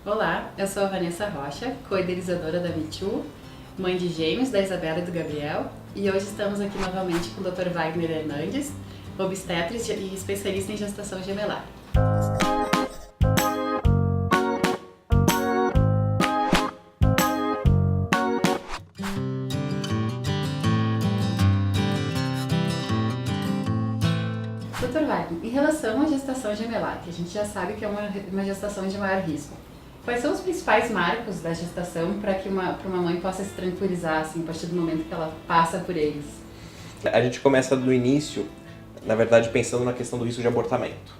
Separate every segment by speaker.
Speaker 1: Olá, eu sou a Vanessa Rocha, co-idealizadora da Me2, mãe de gêmeos da Isabela e do Gabriel, e hoje estamos aqui novamente com o Dr. Wagner Hernandes, obstetra e especialista em gestação gemelar. Dr. Wagner, em relação à gestação gemelar, que a gente já sabe que é uma gestação de maior risco, quais são os principais marcos da gestação para que uma mãe possa se tranquilizar assim, a partir do momento que ela passa por eles?
Speaker 2: A gente começa do início, na verdade, pensando na questão do risco de abortamento.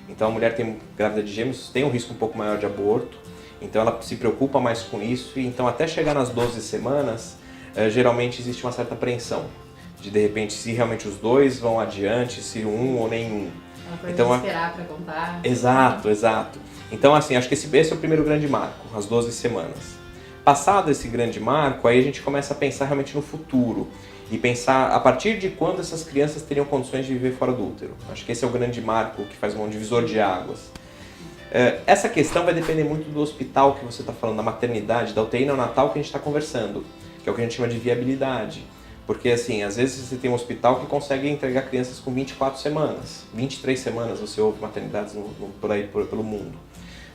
Speaker 2: Então a mulher grávida de gêmeos tem um risco um pouco maior de aborto, então ela se preocupa mais com isso, e então até chegar nas 12 semanas, geralmente existe uma certa apreensão, de repente se realmente os dois vão adiante, se um ou nenhum.
Speaker 1: Ela pode
Speaker 2: Então,
Speaker 1: esperar para contar.
Speaker 2: Exato. Então assim, acho que esse é o primeiro grande marco, as 12 semanas. Passado esse grande marco, aí a gente começa a pensar realmente no futuro e pensar a partir de quando essas crianças teriam condições de viver fora do útero. Acho que esse é o grande marco que faz um divisor de águas. Essa questão vai depender muito do hospital que você está falando, da maternidade, da UTI neonatal que a gente está conversando, que é o que a gente chama de viabilidade. Porque assim, às vezes você tem um hospital que consegue entregar crianças com 24 semanas, 23 semanas você ouve maternidades por aí pelo mundo.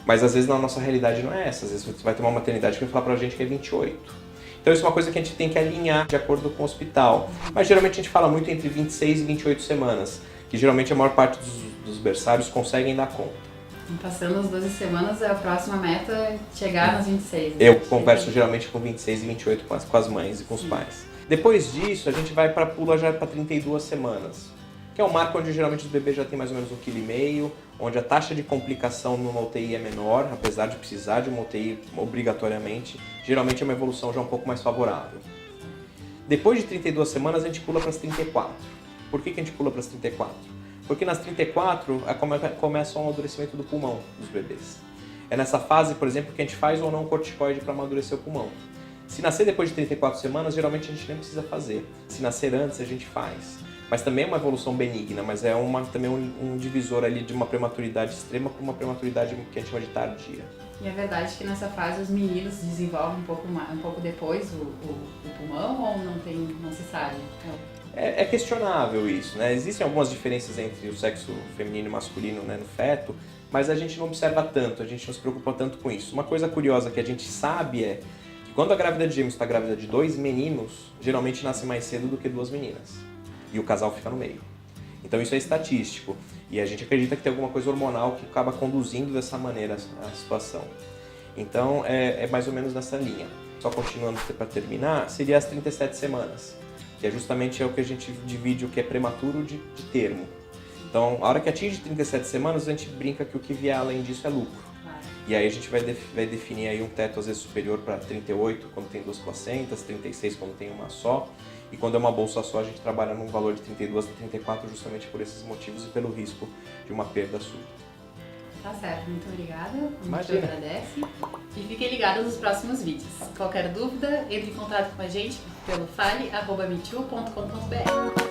Speaker 2: Mas às vezes na nossa realidade não é essa, às vezes você vai ter uma maternidade que vai falar pra gente que é 28. Então isso é uma coisa que a gente tem que alinhar de acordo com o hospital. Mas geralmente a gente fala muito entre 26 e 28 semanas, que geralmente a maior parte dos berçários conseguem dar conta.
Speaker 1: Passando as 12 semanas, a próxima meta é chegar nas 26.
Speaker 2: Eu converso geralmente com 26 e 28 com as mães e com os pais. Depois disso, a gente pula já para 32 semanas, que é um marco onde geralmente os bebês já têm mais ou menos 1,5 kg, onde a taxa de complicação numa UTI é menor, apesar de precisar de uma UTI obrigatoriamente, geralmente é uma evolução já um pouco mais favorável. Depois de 32 semanas, a gente pula para as 34. Por que a gente pula para as 34? Porque nas 34 começa o amadurecimento do pulmão dos bebês. É nessa fase, por exemplo, que a gente faz ou não corticoide para amadurecer o pulmão. Se nascer depois de 34 semanas, geralmente a gente nem precisa fazer. Se nascer antes, a gente faz. Mas também é uma evolução benigna, mas é também um divisor ali de uma prematuridade extrema para uma prematuridade que a gente chama de tardia.
Speaker 1: E é verdade que nessa fase os meninos desenvolvem um pouco depois o pulmão ou não se sabe?
Speaker 2: É questionável isso, né? Existem algumas diferenças entre o sexo feminino e masculino, né, no feto, mas a gente não observa tanto, a gente não se preocupa tanto com isso. Uma coisa curiosa que a gente sabe é que quando a grávida de gêmeos está grávida de 2 meninos, geralmente nasce mais cedo do que 2 meninas. E o casal fica no meio. Então isso é estatístico. E a gente acredita que tem alguma coisa hormonal que acaba conduzindo dessa maneira a situação. Então é mais ou menos nessa linha. Só continuando para terminar, seria as 37 semanas. Que é justamente o que a gente divide o que é prematuro de termo. Então, a hora que atinge 37 semanas, a gente brinca que o que vier além disso é lucro. E aí a gente vai definir aí um teto às vezes superior para 38 quando tem 2 placentas, 36 quando tem uma só. E quando é uma bolsa só, a gente trabalha num valor de 32 a 34 justamente por esses motivos e pelo risco de uma perda súbita.
Speaker 1: Tá certo, muito obrigada. A gente
Speaker 2: Imagina.
Speaker 1: agradece. E fiquem ligados nos próximos vídeos. Qualquer dúvida, entre em contato com a gente pelo fale@me2.com.br.